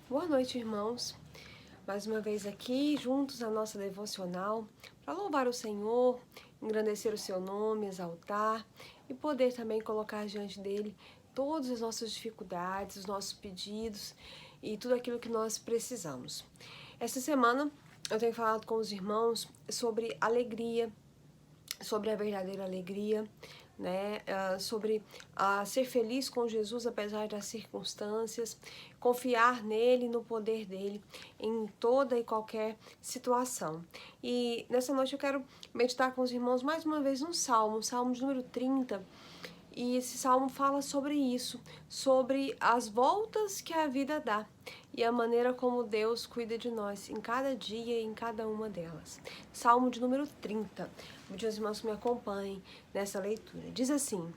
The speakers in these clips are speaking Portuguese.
Boa noite, irmãos. Mais uma vez aqui, juntos na nossa devocional, para louvar o Senhor, engrandecer o seu nome, exaltar e poder também colocar diante dele todas as nossas dificuldades, os nossos pedidos e tudo aquilo que nós precisamos. Essa semana eu tenho falado com os irmãos sobre alegria, sobre a verdadeira alegria, né? Sobre ser feliz com Jesus apesar das circunstâncias, confiar nele, no poder dele, em toda e qualquer situação. E nessa noite eu quero meditar com os irmãos mais uma vez um salmo de número 30. E esse salmo fala sobre isso, sobre as voltas que a vida dá e a maneira como Deus cuida de nós em cada dia e em cada uma delas. Salmo de número 30. Vou pedir aos irmãos que me acompanhem nessa leitura. Diz assim: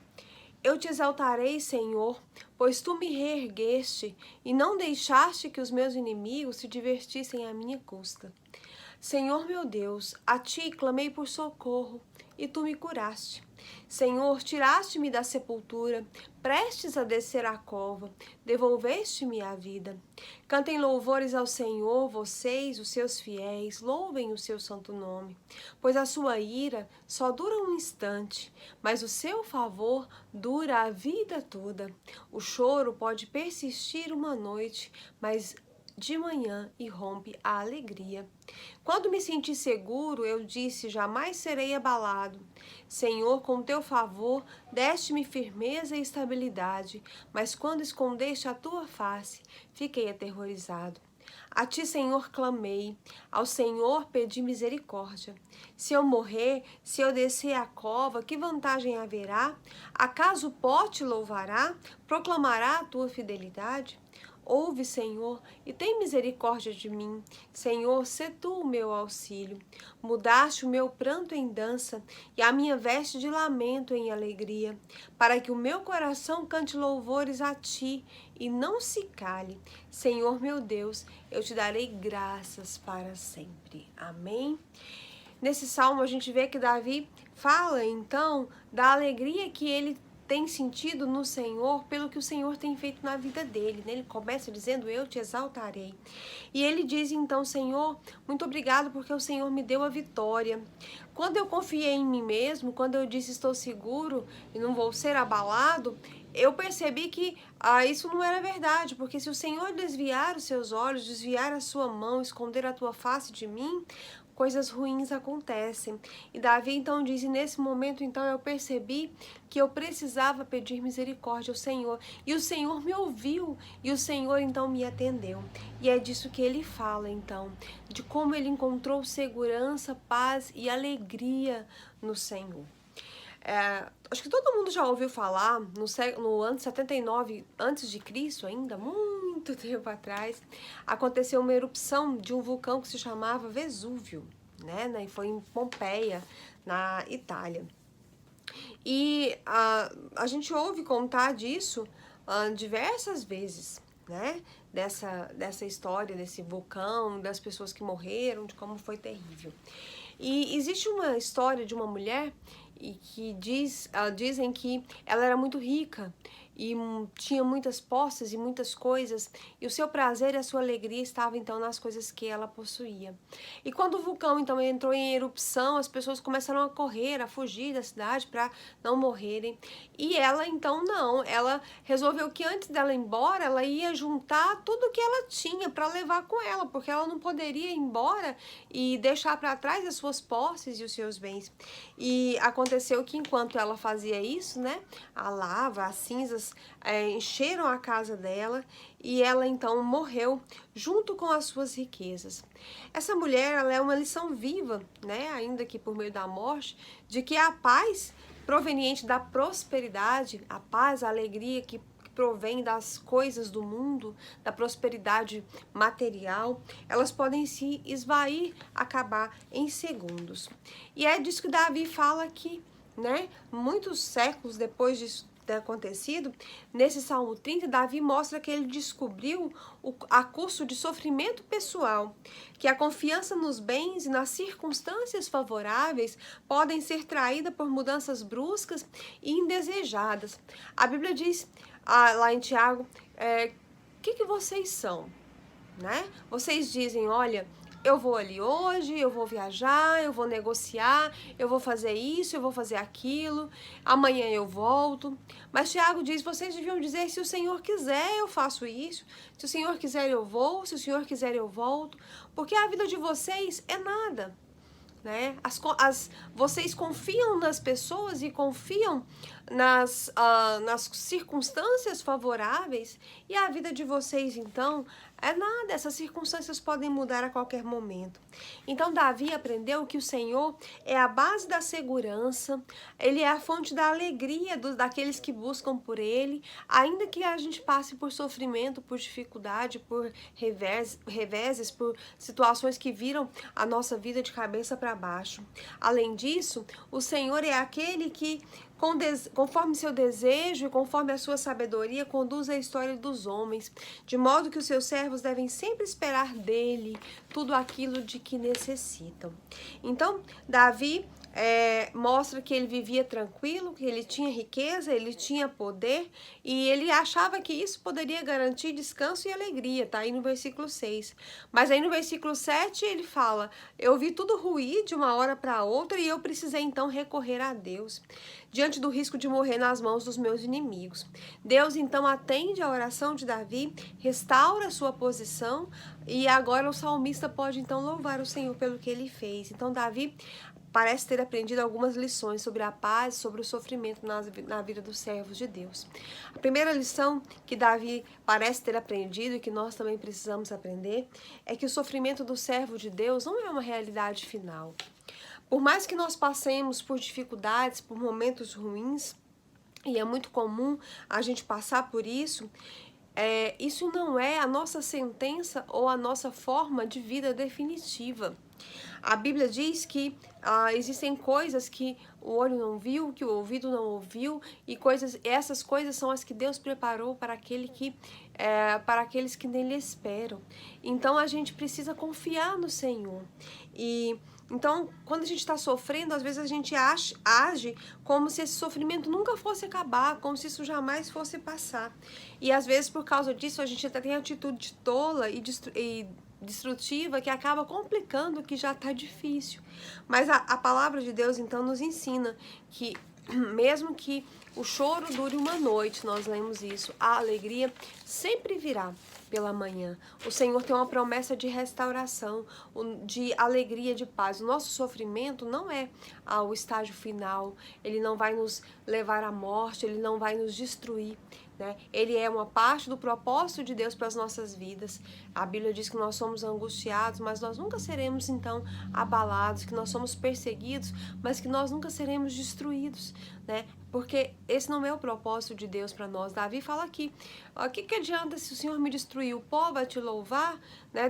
Eu te exaltarei, Senhor, pois tu me reergueste e não deixaste que os meus inimigos se divertissem à minha custa. Senhor meu Deus, a ti clamei por socorro, e tu me curaste. Senhor, tiraste-me da sepultura, prestes a descer à cova, devolveste-me a vida. Cantem louvores ao Senhor, vocês, os seus fiéis, louvem o seu santo nome. Pois a sua ira só dura um instante, mas o seu favor dura a vida toda. O choro pode persistir uma noite, mas de manhã irrompe a alegria. Quando me senti seguro, eu disse: jamais serei abalado. Senhor, com teu favor, deste-me firmeza e estabilidade, mas quando escondeste a tua face, fiquei aterrorizado. A ti, Senhor, clamei, ao Senhor pedi misericórdia. Se eu morrer, se eu descer a cova, que vantagem haverá? Acaso o pó te louvará? Proclamará a tua fidelidade? Ouve, Senhor, e tem misericórdia de mim. Senhor, sê tu o meu auxílio. Mudaste o meu pranto em dança e a minha veste de lamento em alegria, para que o meu coração cante louvores a ti e não se cale. Senhor meu Deus, eu te darei graças para sempre. Amém? Nesse salmo a gente vê que Davi fala então da alegria que ele tem sentido no Senhor pelo que o Senhor tem feito na vida dele, né? Ele começa dizendo: eu te exaltarei. E ele diz então: Senhor, muito obrigado porque o Senhor me deu a vitória. Quando eu confiei em mim mesmo, quando eu disse estou seguro e não vou ser abalado, eu percebi que isso não era verdade, porque se o Senhor desviar os seus olhos, desviar a sua mão, esconder a tua face de mim, coisas ruins acontecem. E Davi então diz: e nesse momento então eu percebi que eu precisava pedir misericórdia ao Senhor, e o Senhor me ouviu, e o Senhor então me atendeu. E é disso que ele fala então, de como ele encontrou segurança, paz e alegria no Senhor. Acho que todo mundo já ouviu falar no ano 79 antes de Cristo, ainda muito tempo atrás, aconteceu uma erupção de um vulcão que se chamava Vesúvio, né? E foi em Pompeia, na Itália. E a gente ouve contar disso diversas vezes, né? Dessa história, desse vulcão, das pessoas que morreram, de como foi terrível. E existe uma história de uma mulher e que dizem que ela era muito rica e tinha muitas posses e muitas coisas, e o seu prazer e a sua alegria estavam então nas coisas que ela possuía. E quando o vulcão então entrou em erupção, as pessoas começaram a correr, a fugir da cidade para não morrerem. E ela então não, ela resolveu que antes dela ir embora, ela ia juntar tudo que ela tinha para levar com ela, porque ela não poderia ir embora e deixar para trás as suas posses e os seus bens. E aconteceu que enquanto ela fazia isso, né, a lava, as cinzas encheram a casa dela e ela então morreu junto com as suas riquezas. Essa mulher, ela é uma lição viva, né, ainda que por meio da morte, de que a paz proveniente da prosperidade, a paz, a alegria que provém das coisas do mundo, da prosperidade material, elas podem se esvair, acabar em segundos. E é disso que Davi fala aqui, né? Muitos séculos depois disso ter acontecido, nesse Salmo 30, Davi mostra que ele descobriu a custo de sofrimento pessoal, que a confiança nos bens e nas circunstâncias favoráveis podem ser traída por mudanças bruscas e indesejadas. A Bíblia diz lá em Tiago, que vocês são? né? Vocês dizem, olha, eu vou ali hoje, eu vou viajar, eu vou negociar, eu vou fazer isso, eu vou fazer aquilo, amanhã eu volto. Mas Tiago diz, vocês deviam dizer, se o Senhor quiser, eu faço isso, se o Senhor quiser, eu vou, se o Senhor quiser, eu volto, porque a vida de vocês é nada. Né? Vocês confiam nas pessoas e confiam nas circunstâncias favoráveis, e a vida de vocês, então, é nada. Essas circunstâncias podem mudar a qualquer momento. Então, Davi aprendeu que o Senhor é a base da segurança, ele é a fonte da alegria daqueles que buscam por ele, ainda que a gente passe por sofrimento, por dificuldade, por reveses, por situações que viram a nossa vida de cabeça para baixo. Além disso, o Senhor é aquele que, conforme seu desejo e conforme a sua sabedoria, conduz a história dos homens, de modo que os seus servos devem sempre esperar dele tudo aquilo de que necessitam. Então, Davi mostra que ele vivia tranquilo, que ele tinha riqueza, ele tinha poder, e ele achava que isso poderia garantir descanso e alegria, tá aí no versículo 6. Mas aí no versículo 7 ele fala, eu vi tudo ruir de uma hora para outra e eu precisei então recorrer a Deus, diante do risco de morrer nas mãos dos meus inimigos. Deus então atende a oração de Davi, restaura a sua posição, e agora o salmista pode então louvar o Senhor pelo que ele fez. Então Davi parece ter aprendido algumas lições sobre a paz, sobre o sofrimento na vida dos servos de Deus. A primeira lição que Davi parece ter aprendido e que nós também precisamos aprender é que o sofrimento do servo de Deus não é uma realidade final. Por mais que nós passemos por dificuldades, por momentos ruins, e é muito comum a gente passar por isso, isso não é a nossa sentença ou a nossa forma de vida definitiva. A Bíblia diz que existem coisas que o olho não viu, que o ouvido não ouviu, e essas coisas são as que Deus preparou para para aqueles que nele esperam. Então a gente precisa confiar no Senhor. Então, quando a gente está sofrendo, às vezes a gente age como se esse sofrimento nunca fosse acabar, como se isso jamais fosse passar. E às vezes, por causa disso, a gente até tem atitude tola e destrutiva que acaba complicando o que já está difícil. Mas a palavra de Deus, então, nos ensina que mesmo que o choro dure uma noite, nós lemos isso, a alegria sempre virá pela manhã. O Senhor tem uma promessa de restauração, de alegria, de paz. O nosso sofrimento não é o estágio final, ele não vai nos levar à morte, ele não vai nos destruir. Ele é uma parte do propósito de Deus para as nossas vidas. A Bíblia diz que nós somos angustiados, mas nós nunca seremos então abalados, que nós somos perseguidos, mas que nós nunca seremos destruídos, porque esse não é o propósito de Deus para nós. Davi fala aqui, o que adianta se o Senhor me destruir? O pó vai te louvar,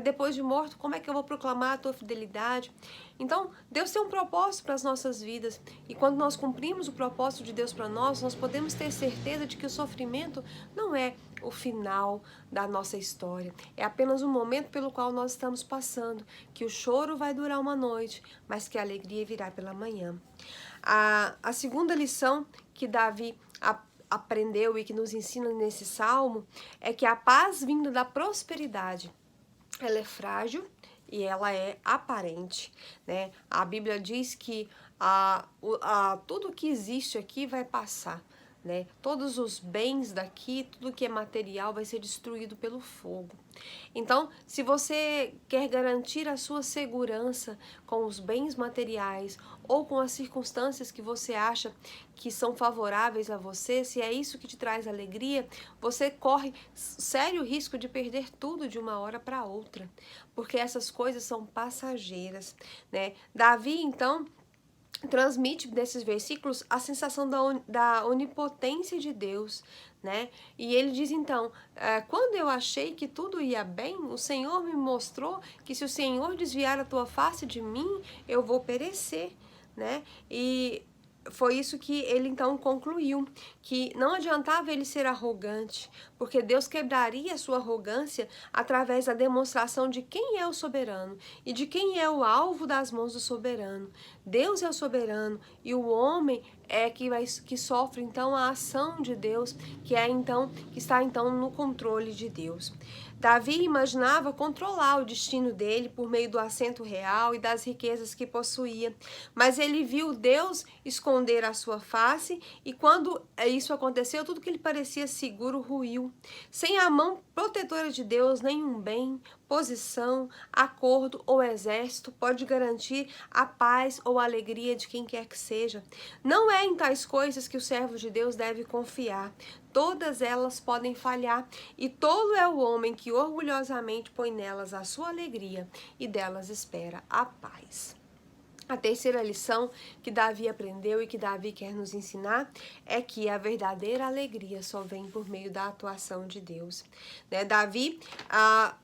depois de morto, como é que eu vou proclamar a tua fidelidade? Então, Deus tem um propósito para as nossas vidas, e quando nós cumprimos o propósito de Deus para nós podemos ter certeza de que o sofrimento não é o final da nossa história, é apenas um momento pelo qual nós estamos passando, que o choro vai durar uma noite, mas que a alegria virá pela manhã. A segunda lição que Davi aprendeu e que nos ensina nesse salmo é que a paz vinda da prosperidade, ela é frágil e ela é aparente, A Bíblia diz que tudo que existe aqui vai passar, Todos os bens daqui, tudo que é material vai ser destruído pelo fogo. Então, se você quer garantir a sua segurança com os bens materiais ou com as circunstâncias que você acha que são favoráveis a você, se é isso que te traz alegria, você corre sério risco de perder tudo de uma hora para outra, porque essas coisas são passageiras, Davi, então, transmite desses versículos a sensação da onipotência de Deus, E ele diz então, quando eu achei que tudo ia bem, o Senhor me mostrou que se o Senhor desviar a tua face de mim, eu vou perecer, E foi isso que ele então concluiu, que não adiantava ele ser arrogante, porque Deus quebraria a sua arrogância através da demonstração de quem é o soberano e de quem é o alvo das mãos do soberano. Deus é o soberano e o homem é que sofre então a ação de Deus, que está então no controle de Deus. Davi imaginava controlar o destino dele por meio do assento real e das riquezas que possuía, mas ele viu Deus esconder a sua face e quando isso aconteceu, tudo que lhe parecia seguro ruiu. Sem a mão protetora de Deus, nenhum bem, posição, acordo ou exército pode garantir a paz ou a alegria de quem quer que seja. Não é em tais coisas que o servo de Deus deve confiar. Todas elas podem falhar, e tolo é o homem que orgulhosamente põe nelas a sua alegria e delas espera a paz. A terceira lição que Davi aprendeu e que Davi quer nos ensinar é que a verdadeira alegria só vem por meio da atuação de Deus. Davi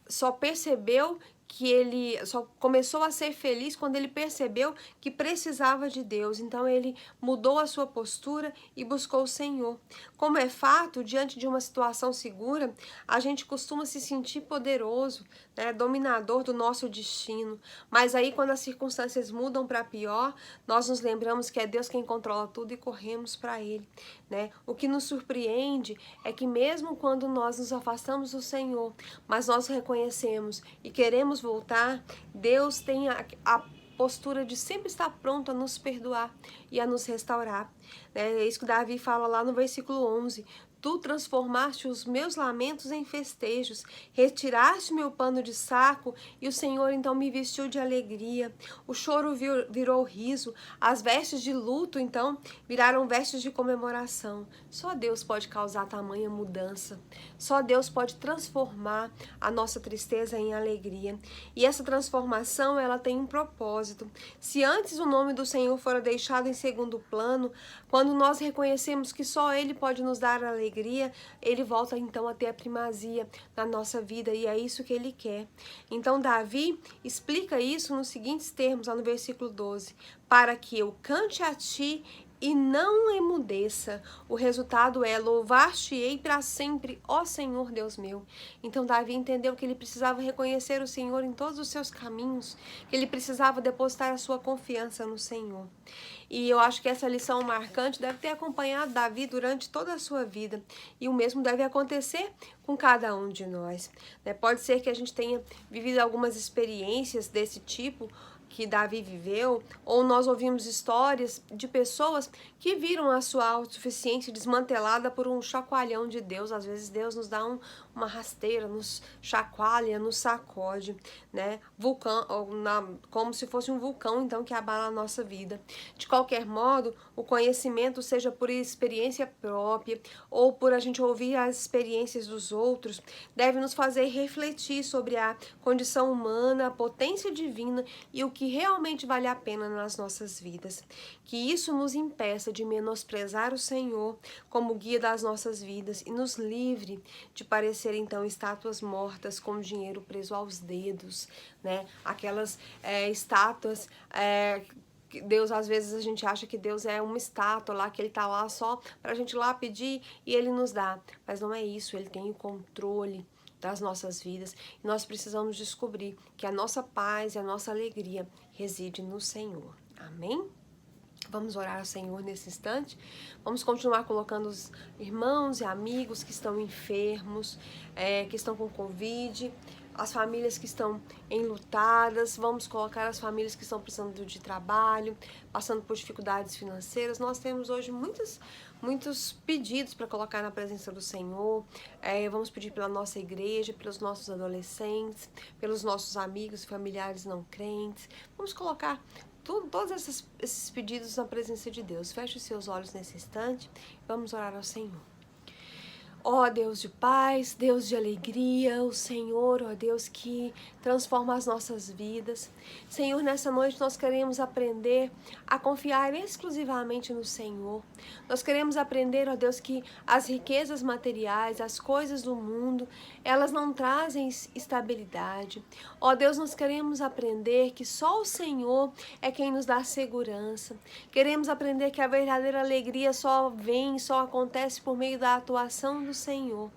só percebeu que ele só começou a ser feliz quando ele percebeu que precisava de Deus. Então ele mudou a sua postura e buscou o Senhor. Como é fato, diante de uma situação segura, a gente costuma se sentir poderoso, dominador do nosso destino. Mas aí quando as circunstâncias mudam para pior, nós nos lembramos que é Deus quem controla tudo e corremos para Ele. O que nos surpreende é que mesmo quando nós nos afastamos do Senhor, mas nós reconhecemos e queremos voltar, Deus tem a postura de sempre estar pronto a nos perdoar e a nos restaurar. É isso que Davi fala lá no versículo 11. Tu transformaste os meus lamentos em festejos, retiraste meu pano de saco e o Senhor então me vestiu de alegria. O choro virou riso, as vestes de luto então viraram vestes de comemoração. Só Deus pode causar tamanha mudança. Só Deus pode transformar a nossa tristeza em alegria. E essa transformação, ela tem um propósito. Se antes o nome do Senhor fora deixado em segundo plano, quando nós reconhecemos que só Ele pode nos dar alegria, Ele volta então a ter a primazia na nossa vida, e é isso que Ele quer. Então Davi explica isso nos seguintes termos, lá no versículo 12: para que eu cante a Ti e não emudeça. O resultado é: louvar-te-ei para sempre, ó Senhor Deus meu. Então Davi entendeu que ele precisava reconhecer o Senhor em todos os seus caminhos, que ele precisava depositar a sua confiança no Senhor. E eu acho que essa lição marcante deve ter acompanhado Davi durante toda a sua vida, e o mesmo deve acontecer com cada um de nós. Pode ser que a gente tenha vivido algumas experiências desse tipo que Davi viveu, ou nós ouvimos histórias de pessoas que viram a sua autossuficiência desmantelada por um chacoalhão de Deus. Às vezes Deus nos dá uma rasteira, nos chacoalha, nos sacode, como se fosse um vulcão então que abala a nossa vida. De qualquer modo, o conhecimento, seja por experiência própria ou por a gente ouvir as experiências dos outros, deve nos fazer refletir sobre a condição humana, a potência divina e o que realmente vale a pena nas nossas vidas. Que isso nos impeça de menosprezar o Senhor como guia das nossas vidas e nos livre de parecer então estátuas mortas com dinheiro preso aos dedos, aquelas estátuas que Deus, às vezes a gente acha que Deus é uma estátua lá, que Ele tá lá só pra gente ir lá pedir e Ele nos dá, mas não é isso. Ele tem o controle das nossas vidas, e nós precisamos descobrir que a nossa paz e a nossa alegria reside no Senhor. Amém? Vamos orar ao Senhor nesse instante. Vamos continuar colocando os irmãos e amigos que estão enfermos, que estão com Covid, as famílias que estão enlutadas. Vamos colocar as famílias que estão precisando de trabalho, passando por dificuldades financeiras. Nós temos hoje muitos pedidos para colocar na presença do Senhor. Vamos pedir pela nossa igreja, pelos nossos adolescentes, pelos nossos amigos e familiares não crentes. Vamos colocar todos esses pedidos na presença de Deus. Feche os seus olhos nesse instante. Vamos orar ao Senhor. Ó Deus de paz, Deus de alegria, o Senhor, ó Deus, que transforma as nossas vidas. Senhor, nessa noite nós queremos aprender a confiar exclusivamente no Senhor. Nós queremos aprender, ó Deus, que as riquezas materiais, as coisas do mundo, elas não trazem estabilidade. Ó Deus, nós queremos aprender que só o Senhor é quem nos dá segurança. Queremos aprender que a verdadeira alegria só acontece por meio da atuação do Senhor.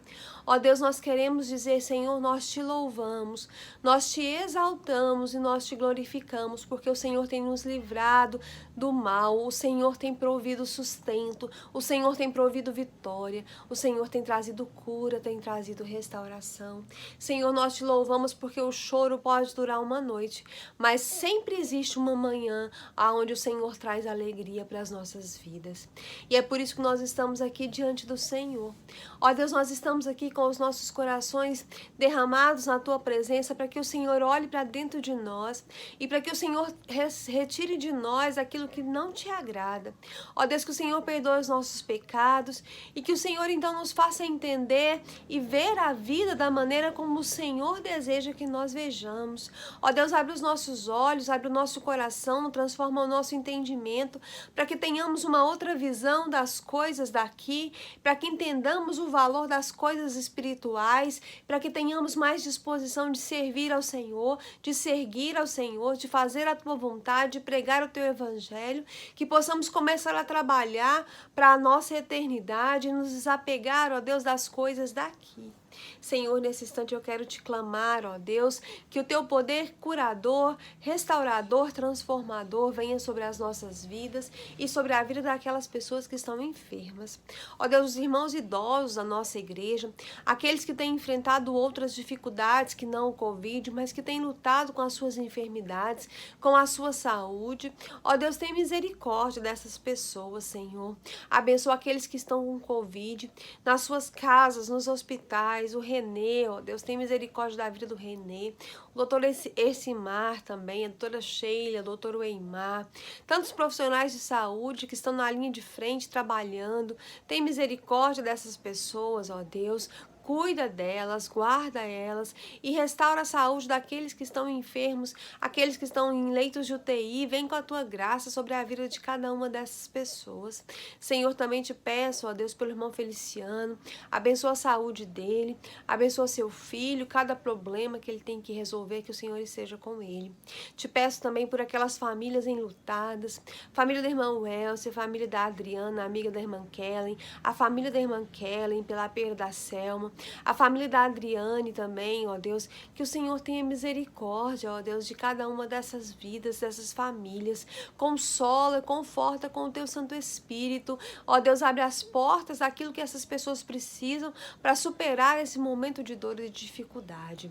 Ó Deus, nós queremos dizer, Senhor, nós te louvamos, nós te exaltamos e nós te glorificamos, porque o Senhor tem nos livrado do mal, o Senhor tem provido sustento, o Senhor tem provido vitória, o Senhor tem trazido cura, tem trazido restauração. Senhor, nós te louvamos porque o choro pode durar uma noite, mas sempre existe uma manhã onde o Senhor traz alegria para as nossas vidas. E é por isso que nós estamos aqui diante do Senhor. Ó Deus, nós estamos aqui com os nossos corações derramados na tua presença para que o Senhor olhe para dentro de nós e para que o Senhor retire de nós aquilo que não te agrada. Ó Deus, que o Senhor perdoe os nossos pecados e que o Senhor então nos faça entender e ver a vida da maneira como o Senhor deseja que nós vejamos. Ó Deus, abre os nossos olhos, abre o nosso coração, transforma o nosso entendimento para que tenhamos uma outra visão das coisas daqui, para que entendamos o valor das coisas espirituais, para que tenhamos mais disposição de servir ao Senhor, de seguir ao Senhor, de fazer a tua vontade, de pregar o teu evangelho, que possamos começar a trabalhar para a nossa eternidade, nos desapegar, ó Deus, das coisas daqui. Senhor, nesse instante eu quero te clamar, ó Deus, que o teu poder curador, restaurador, transformador venha sobre as nossas vidas e sobre a vida daquelas pessoas que estão enfermas. Ó Deus, os irmãos idosos da nossa igreja, aqueles que têm enfrentado outras dificuldades que não o Covid, mas que têm lutado com as suas enfermidades, com a sua saúde. Ó Deus, tem misericórdia dessas pessoas, Senhor. Abençoa aqueles que estão com Covid, nas suas casas, nos hospitais, o Renê, ó Deus, tem misericórdia da vida do Renê, o doutor Ercimar também, a doutora Sheila, o doutor Weimar, tantos profissionais de saúde que estão na linha de frente trabalhando, tem misericórdia dessas pessoas, ó Deus. Cuida delas, guarda elas e restaura a saúde daqueles que estão enfermos, aqueles que estão em leitos de UTI. Vem com a tua graça sobre a vida de cada uma dessas pessoas. Senhor, também te peço, ó Deus, pelo irmão Feliciano, abençoa a saúde dele, abençoa seu filho, cada problema que ele tem que resolver, que o Senhor esteja com ele. Te peço também por aquelas famílias enlutadas, família da irmã Welce, família da Adriana, amiga da irmã Kellen, a família da irmã Kellen, pela perda da Selma, a família da Adriane também, ó Deus, que o Senhor tenha misericórdia, ó Deus, de cada uma dessas vidas, dessas famílias, consola, conforta com o teu Santo Espírito, ó Deus, abre as portas daquilo que essas pessoas precisam para superar esse momento de dor e de dificuldade.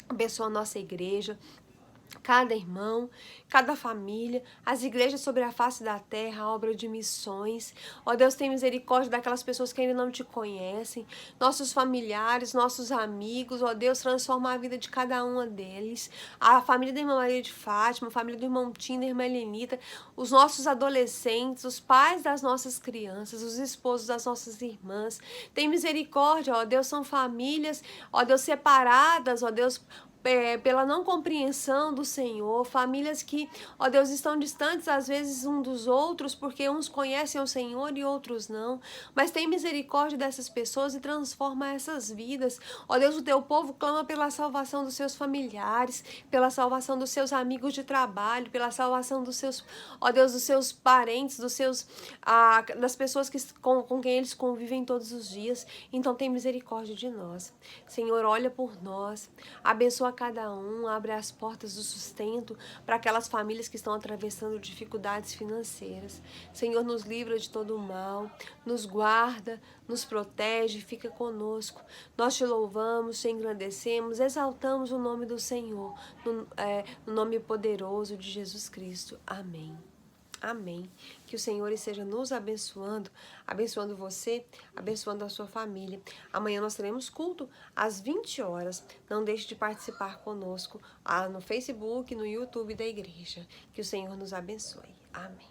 Abençoa a nossa igreja, cada irmão, cada família, as igrejas sobre a face da terra, a obra de missões. Ó Deus, tem misericórdia daquelas pessoas que ainda não te conhecem, nossos familiares, nossos amigos. Ó Deus, transforma a vida de cada uma deles. A família da irmã Maria de Fátima, a família do irmão Tim, da irmã Helenita, os nossos adolescentes, os pais das nossas crianças, os esposos das nossas irmãs. Tem misericórdia, ó Deus, são famílias, ó Deus, separadas, ó Deus, pela não compreensão do Senhor, famílias que, ó Deus, estão distantes às vezes um dos outros, porque uns conhecem o Senhor e outros não, mas tem misericórdia dessas pessoas e transforma essas vidas. Ó Deus, o teu povo clama pela salvação dos seus familiares, pela salvação dos seus amigos de trabalho, pela salvação dos seus, ó Deus, dos seus parentes, dos seus, das pessoas com quem eles convivem todos os dias. Então tem misericórdia de nós. Senhor, olha por nós, abençoa cada um, abre as portas do sustento para aquelas famílias que estão atravessando dificuldades financeiras. Senhor, nos livra de todo o mal, nos guarda, nos protege, fica conosco. Nós te louvamos, te engrandecemos, exaltamos o nome do Senhor, no nome poderoso de Jesus Cristo. Amém. Amém. Que o Senhor esteja nos abençoando, abençoando você, abençoando a sua família. Amanhã nós teremos culto às 20 horas. Não deixe de participar conosco no Facebook, no YouTube da igreja. Que o Senhor nos abençoe. Amém.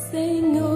Senhor.